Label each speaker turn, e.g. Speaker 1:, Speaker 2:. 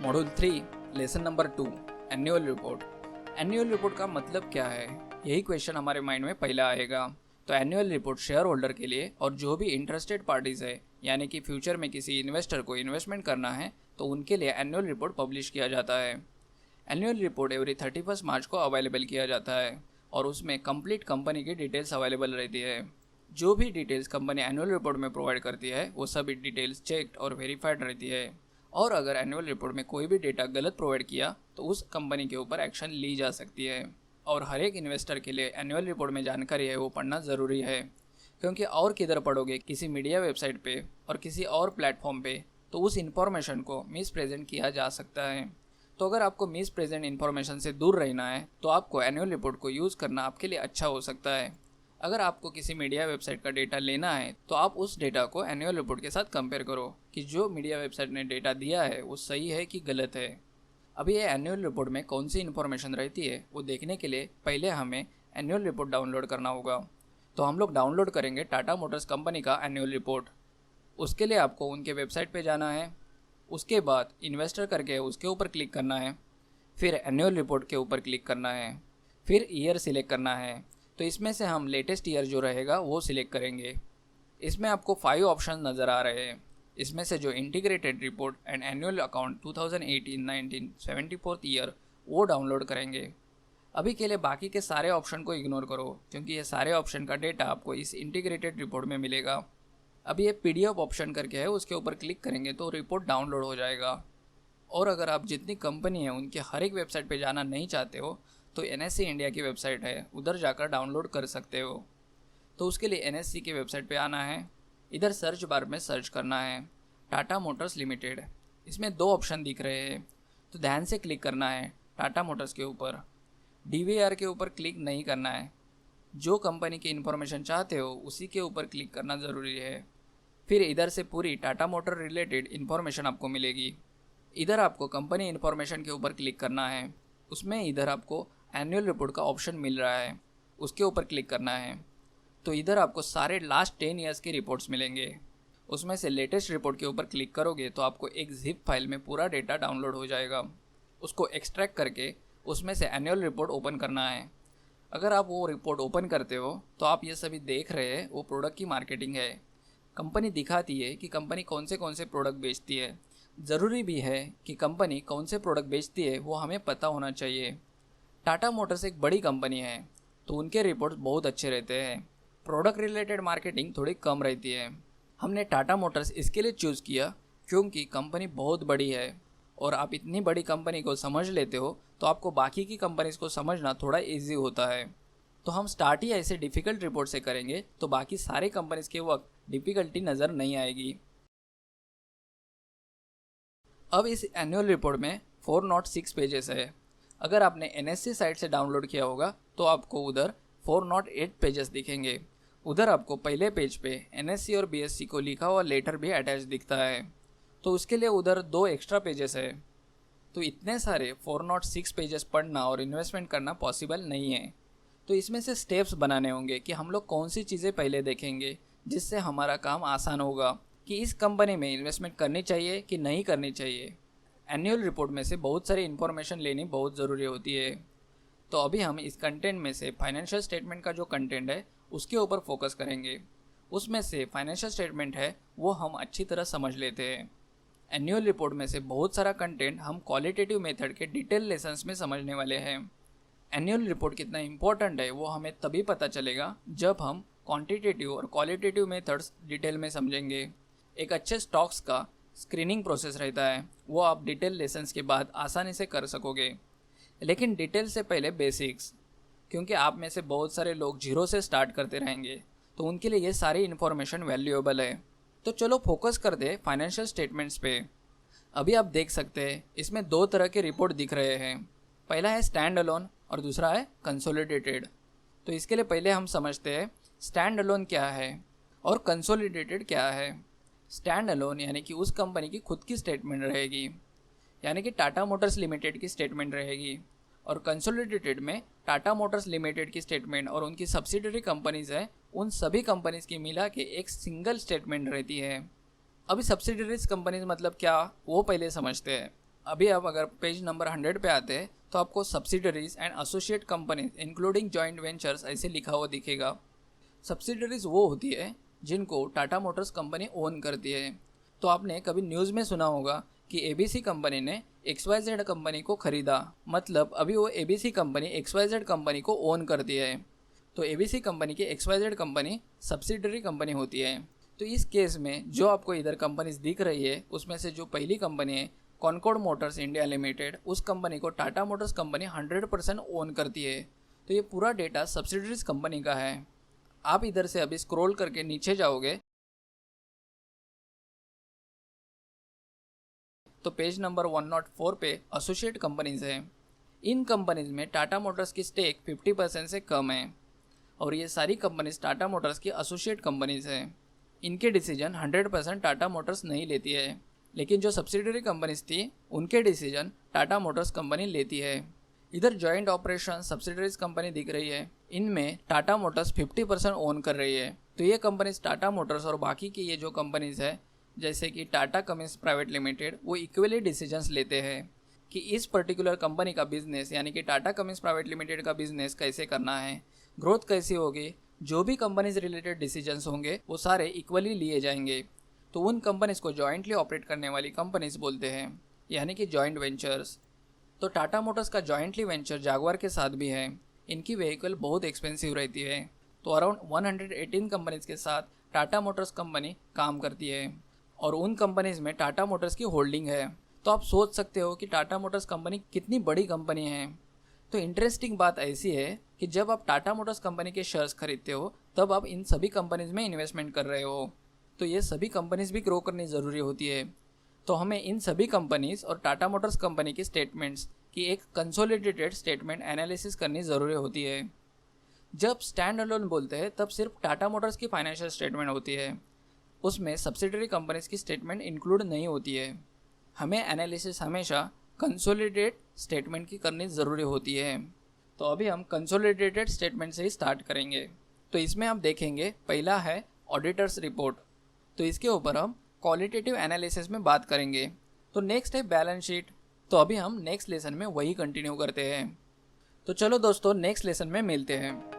Speaker 1: Module 3 lesson number 2 annual report. Annual report का मतलब क्या है, यही क्वेश्चन हमारे माइंड में पहला आएगा। तो एनुअल रिपोर्ट शेयर होल्डर के लिए और जो भी इंटरेस्टेड पार्टीज है, यानी कि फ्यूचर में किसी इन्वेस्टर को इन्वेस्टमेंट करना है तो उनके लिए एनुअल रिपोर्ट पब्लिश किया जाता है। एनुअल रिपोर्ट एवरी 31 मार्च को अवेलेबल किया जाता है और उसमें कंप्लीट कंपनी की डिटेल्स अवेलेबल रहती है। जो भी डिटेल्स कंपनी एनुअल रिपोर्ट में प्रोवाइड करती है वो सभी डिटेल्स चेक्ड और वेरीफाइड रहती है। और अगर एनुअल रिपोर्ट में कोई भी डेटा गलत प्रोवाइड किया तो उस कंपनी के ऊपर एक्शन ली जा सकती है। और हर एक इन्वेस्टर के लिए एनुअल रिपोर्ट में जानकारी है वो पढ़ना ज़रूरी है, क्योंकि और किधर पढ़ोगे, किसी मीडिया वेबसाइट पे और किसी और प्लेटफॉर्म पे, तो उस इन्फॉर्मेशन को मिस प्रेजेंट किया जा सकता है। तो अगर आपको मिस प्रेजेंट इन्फॉर्मेशन से दूर रहना है तो आपको एनुअल रिपोर्ट को यूज़ करना आपके लिए अच्छा हो सकता है। अगर आपको किसी मीडिया वेबसाइट का डेटा लेना है तो आप उस डेटा को एनुअल रिपोर्ट के साथ कंपेयर करो कि जो मीडिया वेबसाइट ने डेटा दिया है वो सही है कि गलत है। अभी ये एनुअल रिपोर्ट में कौन सी इन्फॉर्मेशन रहती है वो देखने के लिए पहले हमें एनुअल रिपोर्ट डाउनलोड करना होगा। तो हम लोग डाउनलोड करेंगे टाटा मोटर्स कंपनी का एनुअल रिपोर्ट। उसके लिए आपको उनके वेबसाइट पे जाना है, उसके बाद इन्वेस्टर करके उसके ऊपर क्लिक करना है, फिर एनुअल रिपोर्ट के ऊपर क्लिक करना है, फिर ईयर सिलेक्ट करना है। तो इसमें से हम लेटेस्ट ईयर जो रहेगा वो सिलेक्ट करेंगे। इसमें आपको 5 ऑप्शन नज़र आ रहे हैं। इसमें से जो integrated report and annual account 2018-19 74th year वो डाउनलोड करेंगे। अभी के लिए बाकी के सारे ऑप्शन को इग्नोर करो, क्योंकि ये सारे ऑप्शन का डेटा आपको इस इंटीग्रेटेड रिपोर्ट में मिलेगा। अभी ये PDF ऑप्शन करके है, उसके ऊपर क्लिक करेंगे तो रिपोर्ट डाउनलोड हो जाएगा। और अगर आप जितनी कंपनी है उनके हर एक वेबसाइट पे जाना नहीं चाहते हो तो NSE इंडिया की वेबसाइट है, उधर जाकर डाउनलोड कर सकते हो। तो उसके लिए NSE की वेबसाइट पे आना है, इधर सर्च बार में सर्च करना है टाटा मोटर्स लिमिटेड। इसमें 2 ऑप्शन दिख रहे हैं, तो ध्यान से क्लिक करना है टाटा मोटर्स के ऊपर। DVR के ऊपर क्लिक नहीं करना है, जो कंपनी की इन्फॉर्मेशन चाहते हो उसी के ऊपर क्लिक करना ज़रूरी है। फिर इधर से पूरी टाटा मोटर रिलेटेड इन्फॉर्मेशन आपको मिलेगी। इधर आपको कंपनी इन्फॉर्मेशन के ऊपर क्लिक करना है, उसमें इधर आपको एनुअल रिपोर्ट का ऑप्शन मिल रहा है, उसके ऊपर क्लिक करना है। तो इधर आपको सारे लास्ट 10 ईयर्स की रिपोर्ट्स मिलेंगे। उसमें से लेटेस्ट रिपोर्ट के ऊपर क्लिक करोगे तो आपको एक जिप फाइल में पूरा डेटा डाउनलोड हो जाएगा। उसको एक्सट्रैक्ट करके उसमें से एनुअल रिपोर्ट ओपन करना है। अगर आप वो रिपोर्ट ओपन करते हो तो आप ये सभी देख रहे हैं वो प्रोडक्ट की मार्केटिंग है। कंपनी दिखाती है कि कंपनी कौन से प्रोडक्ट बेचती है। ज़रूरी भी है कि कंपनी कौन से प्रोडक्ट बेचती है वो हमें पता होना चाहिए। टाटा मोटर्स एक बड़ी कंपनी है तो उनके रिपोर्ट्स बहुत अच्छे रहते हैं। प्रोडक्ट रिलेटेड मार्केटिंग थोड़ी कम रहती है। हमने टाटा मोटर्स इसके लिए चूज़ किया क्योंकि कंपनी बहुत बड़ी है और आप इतनी बड़ी कंपनी को समझ लेते हो तो आपको बाकी की कंपनीज को समझना थोड़ा इजी होता है। तो हम स्टार्ट ही ऐसे डिफ़िकल्ट रिपोर्ट से करेंगे तो बाकी सारे कंपनीज के वक्त डिफ़िकल्टी नज़र नहीं आएगी। अब इस एनुअल रिपोर्ट में 406 पेजेस है। अगर आपने NSE साइट से डाउनलोड किया होगा तो आपको उधर 408 पेजेस दिखेंगे। उधर आपको पहले पेज पे NSE और BSE को लिखा हुआ लेटर भी अटैच दिखता है, तो उसके लिए उधर 2 एक्स्ट्रा पेजेस है। तो इतने सारे 406 पेजेस पढ़ना और इन्वेस्टमेंट करना पॉसिबल नहीं है। तो इसमें से स्टेप्स बनाने होंगे कि हम लोग कौन सी चीज़ें पहले देखेंगे जिससे हमारा काम आसान होगा कि इस कंपनी में इन्वेस्टमेंट करनी चाहिए कि नहीं करनी चाहिए। एनुअल रिपोर्ट में से बहुत सारी इन्फॉर्मेशन लेनी बहुत ज़रूरी होती है। तो अभी हम इस कंटेंट में से फाइनेंशियल स्टेटमेंट का जो कंटेंट है उसके ऊपर फोकस करेंगे। उसमें से फाइनेंशियल स्टेटमेंट है वो हम अच्छी तरह समझ लेते हैं। एनुअल रिपोर्ट में से बहुत सारा कंटेंट हम क्वालिटेटिव मेथड के डिटेल लेसन्स में समझने वाले हैं। एनुअल रिपोर्ट कितना इंपॉर्टेंट है वो हमें तभी पता चलेगा जब हम क्वांटिटेटिव और क्वालिटेटिव मेथड्स डिटेल में समझेंगे। एक अच्छे स्टॉक्स का स्क्रीनिंग प्रोसेस रहता है, वो आप डिटेल लेसन्स के बाद आसानी से कर सकोगे। लेकिन डिटेल से पहले बेसिक्स, क्योंकि आप में से बहुत सारे लोग जीरो से स्टार्ट करते रहेंगे तो उनके लिए ये सारी इन्फॉर्मेशन वैल्यूएबल है। तो चलो फोकस कर दे फाइनेंशियल स्टेटमेंट्स पे। अभी आप देख सकते हैं इसमें 2 तरह के रिपोर्ट दिख रहे हैं। पहला है स्टैंड अलोन और दूसरा है कंसोलिडेटेड। तो इसके लिए पहले हम समझते हैं स्टैंड अलोन क्या है और कंसोलिडेटेड क्या है। स्टैंड अलोन यानी कि उस कंपनी की खुद की स्टेटमेंट रहेगी, यानी कि टाटा मोटर्स लिमिटेड की स्टेटमेंट रहेगी। और कंसोलिडेटेड में टाटा मोटर्स लिमिटेड की स्टेटमेंट और उनकी सब्सिडरी कंपनीज है उन सभी कंपनीज की मिला के एक सिंगल स्टेटमेंट रहती है। अभी सब्सिडरीज कंपनीज मतलब क्या वो पहले समझते हैं। अभी आप अगर पेज नंबर 100 पे आते हैं तो आपको subsidiaries and associate companies including joint ventures ऐसे लिखा हुआ दिखेगा। सब्सिडरीज वो होती है जिनको टाटा मोटर्स कंपनी ओन करती है। तो आपने कभी न्यूज़ में सुना होगा कि एबीसी कंपनी ने XYZ कंपनी को खरीदा, मतलब अभी वो एबीसी कंपनी XYZ कंपनी को ओन करती है। तो एबीसी कंपनी की XYZ कंपनी सब्सिडरी कंपनी होती है। तो इस केस में जो आपको इधर कंपनीज दिख रही है उसमें से जो पहली कंपनी है कॉनकॉर्ड मोटर्स इंडिया लिमिटेड, उस कंपनी को टाटा मोटर्स कंपनी 100% ओन करती है। तो ये पूरा डेटा सब्सिडरीज कंपनी का है। आप इधर से अभी स्क्रॉल करके नीचे जाओगे तो पेज नंबर 104 पे एसोसिएट कंपनीज है। इन कंपनीज में टाटा मोटर्स की स्टेक 50% से कम है और ये सारी कंपनीज टाटा मोटर्स की एसोसिएट कंपनीज है। इनके डिसीजन 100% टाटा मोटर्स नहीं लेती है, लेकिन जो सब्सिडरी कंपनीज थी उनके डिसीजन टाटा मोटर्स कंपनी लेती है। इधर जॉइंट ऑपरेशन सब्सिडरीज कंपनी दिख रही है, इनमें टाटा मोटर्स 50% ओन कर रही है। तो ये कंपनीज टाटा मोटर्स और बाकी की ये जो कंपनीज है जैसे कि टाटा कमिंस प्राइवेट लिमिटेड, वो इक्वली डिसीजंस लेते हैं कि इस पर्टिकुलर कंपनी का बिजनेस यानी कि टाटा कमिंस प्राइवेट लिमिटेड का बिजनेस कैसे करना है, ग्रोथ कैसी होगी, जो भी कंपनीज रिलेटेड डिसीजंस होंगे वो सारे इक्वली लिए जाएंगे। तो उन कंपनीज को जॉइंटली ऑपरेट करने वाली कंपनीज बोलते हैं, यानी कि जॉइंट वेंचर्स। तो टाटा मोटर्स का जॉइंटली वेंचर जागवार के साथ भी है। इनकी व्हीकल बहुत एक्सपेंसिव रहती है, तो अराउंड 118 कंपनीज के साथ टाटा मोटर्स कंपनी काम करती है और उन कंपनीज में टाटा मोटर्स की होल्डिंग है। तो आप सोच सकते हो कि टाटा मोटर्स कंपनी कितनी बड़ी कंपनी है। तो इंटरेस्टिंग बात ऐसी है कि जब आप टाटा मोटर्स कंपनी के शेयर्स खरीदते हो तब आप इन सभी कंपनीज में इन्वेस्टमेंट कर रहे हो। तो ये सभी कंपनीज भी ग्रो करनी ज़रूरी होती है। तो हमें इन सभी कंपनीज और टाटा मोटर्स कंपनी की स्टेटमेंट्स की एक कंसोलिडेटेड स्टेटमेंट एनालिसिस करनी ज़रूरी होती है। जब स्टैंड अलोन बोलते हैं तब सिर्फ टाटा मोटर्स की फाइनेंशियल स्टेटमेंट होती है, उसमें सब्सिडरी कंपनीज की स्टेटमेंट इंक्लूड नहीं होती है। हमें एनालिसिस हमेशा कंसोलिडेटेड स्टेटमेंट की करनी ज़रूरी होती है। तो अभी हम कंसोलिडेटेड स्टेटमेंट से ही स्टार्ट करेंगे। तो इसमें आप देखेंगे पहला है ऑडिटर्स रिपोर्ट, तो इसके ऊपर हम क्वालिटेटिव एनालिसिस में बात करेंगे। तो नेक्स्ट है बैलेंस शीट, तो अभी हम नेक्स्ट लेसन में वही कंटिन्यू करते हैं। तो चलो दोस्तों नेक्स्ट लेसन में मिलते हैं।